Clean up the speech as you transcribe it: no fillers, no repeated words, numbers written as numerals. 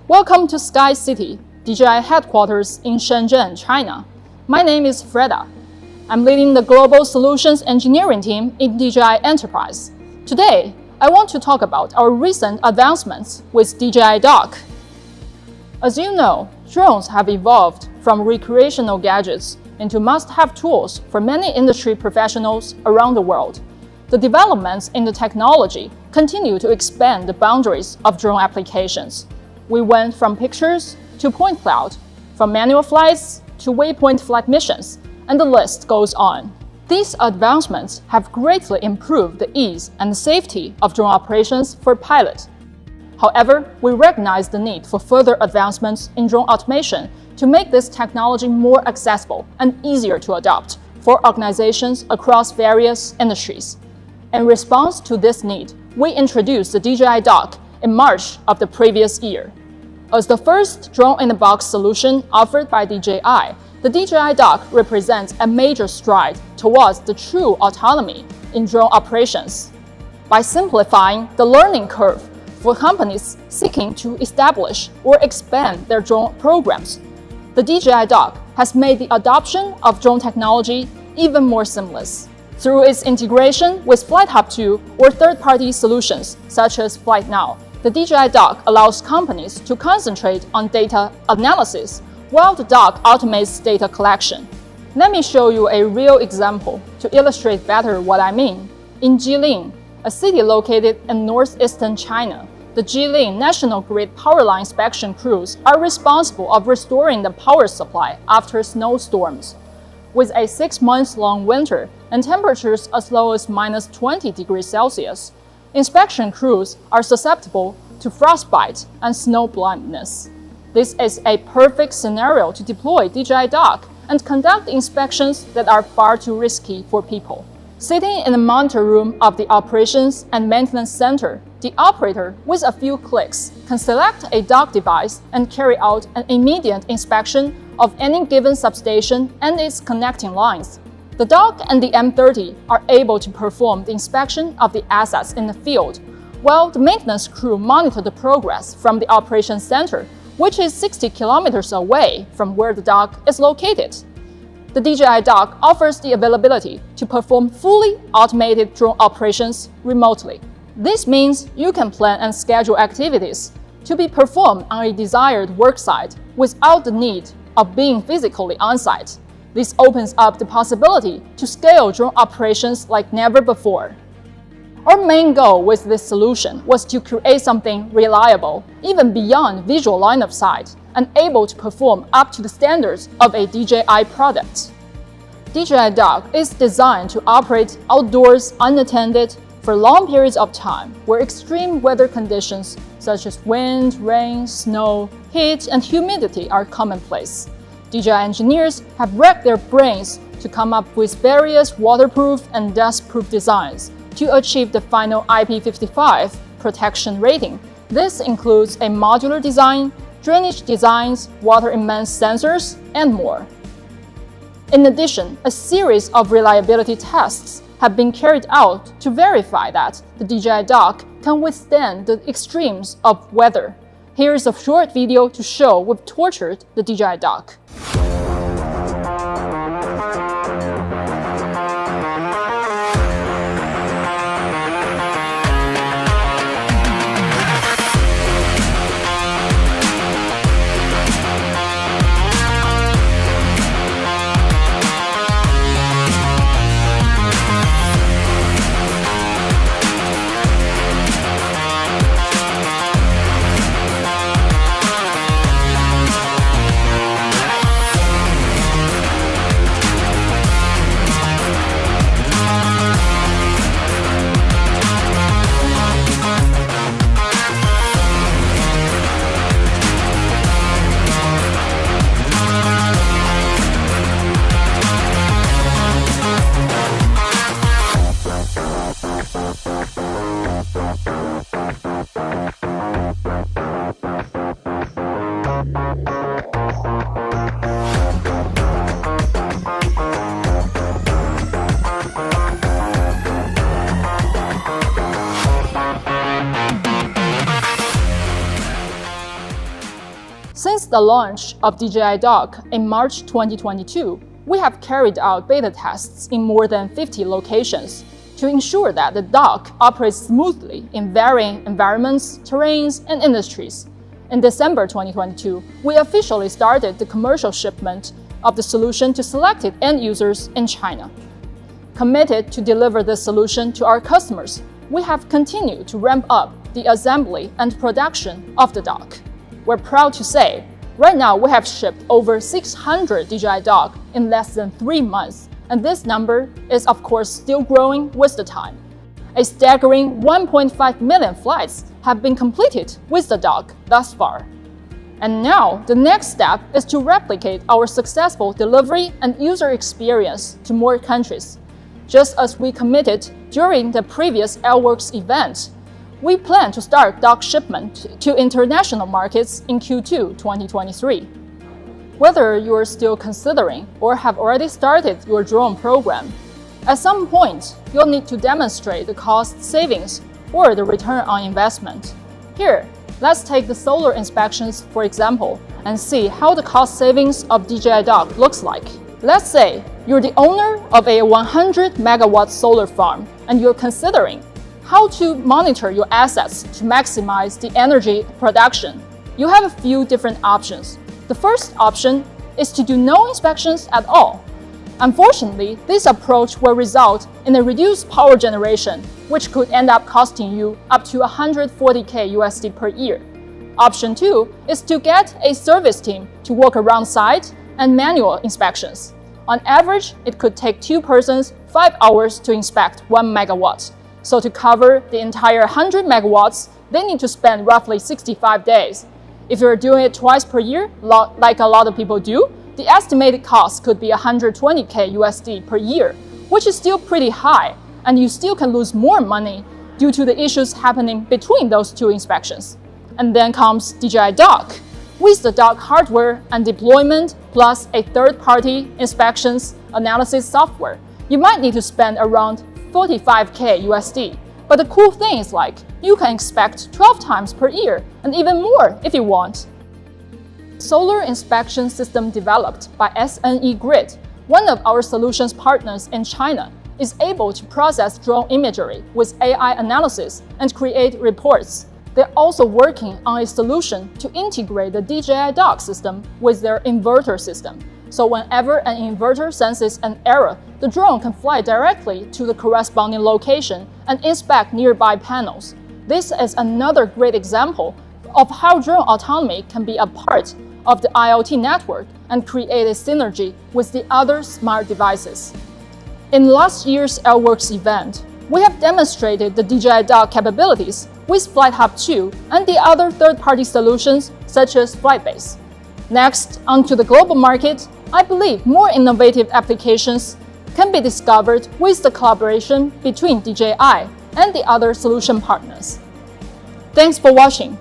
Welcome to Sky City, DJI headquarters in Shenzhen, China. My name is Freda. I'm leading the Global Solutions Engineering team in DJI Enterprise. Today, I want to talk about our recent advancements with DJI Dock. As you know, drones have evolved from recreational gadgets into must-have tools for many industry professionals around the world. The developments in the technology continue to expand the boundaries of drone applications. We went from pictures to point cloud, from manual flights to waypoint flight missions, and the list goes on. These advancements have greatly improved the ease and safety of drone operations for pilots. However, we recognize the need for further advancements in drone automation to make this technology more accessible and easier to adopt for organizations across various industries. In response to this need, we introduced the DJI Dock in March of the previous year. As the first drone-in-a-box solution offered by DJI, the DJI Dock represents a major stride towards the true autonomy in drone operations. By simplifying the learning curve for companies seeking to establish or expand their drone programs, the DJI Dock has made the adoption of drone technology even more seamless. Through its integration with Flight Hub 2 or third-party solutions such as FlightNow, the DJI Dock allows companies to concentrate on data analysis while the dock automates data collection. Let me show you a real example to illustrate better what I mean. In Jilin, a city located in northeastern China, the Jilin National Grid power line inspection crews are responsible of restoring the power supply after snowstorms. With a 6-month-long winter and temperatures as low as -20 degrees Celsius, inspection crews are susceptible to frostbite and snow blindness. This is a perfect scenario to deploy DJI Dock and conduct inspections that are far too risky for people. Sitting in the monitor room of the Operations and Maintenance Center, the operator, with a few clicks, can select a dock device and carry out an immediate inspection of any given substation and its connecting lines. The dock and the M30 are able to perform the inspection of the assets in the field, while the maintenance crew monitor the progress from the Operations Center, which is 60 kilometers away from where the dock is located. The DJI Dock offers the availability to perform fully automated drone operations remotely. This means you can plan and schedule activities to be performed on a desired work site without the need of being physically on-site. This opens up the possibility to scale drone operations like never before. Our main goal with this solution was to create something reliable, even beyond visual line of sight, and able to perform up to the standards of a DJI product. DJI Dock is designed to operate outdoors unattended for long periods of time, where extreme weather conditions such as wind, rain, snow, heat, and humidity are commonplace. DJI engineers have racked their brains to come up with various waterproof and dustproof designs to achieve the final IP55 protection rating. This includes a modular design, drainage designs, water immersion sensors, and more. In addition, a series of reliability tests have been carried out to verify that the DJI Dock can withstand the extremes of weather. Here is a short video to show we've tortured the DJI Dock. Since the launch of DJI Dock in March 2022, we have carried out beta tests in more than 50 locations to ensure that the dock operates smoothly in varying environments, terrains, and industries. In December 2022, we officially started the commercial shipment of the solution to selected end users in China. Committed to deliver this solution to our customers, we have continued to ramp up the assembly and production of the dock. We're proud to say, right now we have shipped over 600 DJI Dock in less than 3 months, and this number is of course still growing with the time. A staggering 1.5 million flights have been completed with the dock thus far. And now, the next step is to replicate our successful delivery and user experience to more countries. Just as we committed during the previous Airworks event, we plan to start dock shipment to international markets in Q2 2023. Whether you are still considering or have already started your drone program, at some point, you'll need to demonstrate the cost savings or the return on investment. Here, let's take the solar inspections for example and see how the cost savings of DJI Dock looks like. Let's say you're the owner of a 100 megawatt solar farm and you're considering how to monitor your assets to maximize the energy production. You have a few different options. The first option is to do no inspections at all. Unfortunately, this approach will result in a reduced power generation, which could end up costing you up to $140K USD per year. Option 2 is to get a service team to walk around site and manual inspections. On average, it could take 2 persons 5 hours to inspect 1 megawatt. So to cover the entire 100 megawatts, they need to spend roughly 65 days. If you're doing it twice per year, like a lot of people do, the estimated cost could be $120K USD per year, which is still pretty high, and you still can lose more money due to the issues happening between those 2 inspections. And then comes DJI Dock. With the dock hardware and deployment, plus a third-party inspections analysis software, you might need to spend around $45K USD. But the cool thing is you can inspect 12 times per year and even more if you want. Solar inspection system developed by SNE Grid, one of our solutions partners in China, is able to process drone imagery with AI analysis and create reports. They're also working on a solution to integrate the DJI Dock system with their inverter system. So whenever an inverter senses an error, the drone can fly directly to the corresponding location and inspect nearby panels. This is another great example of how drone autonomy can be a part of the IoT network and create a synergy with the other smart devices. In last year's Airworks event, we have demonstrated the DJI Dock capabilities with Flight Hub 2 and the other third-party solutions such as Flightbase. Next, onto the global market, I believe more innovative applications can be discovered with the collaboration between DJI and the other solution partners. Thanks for watching.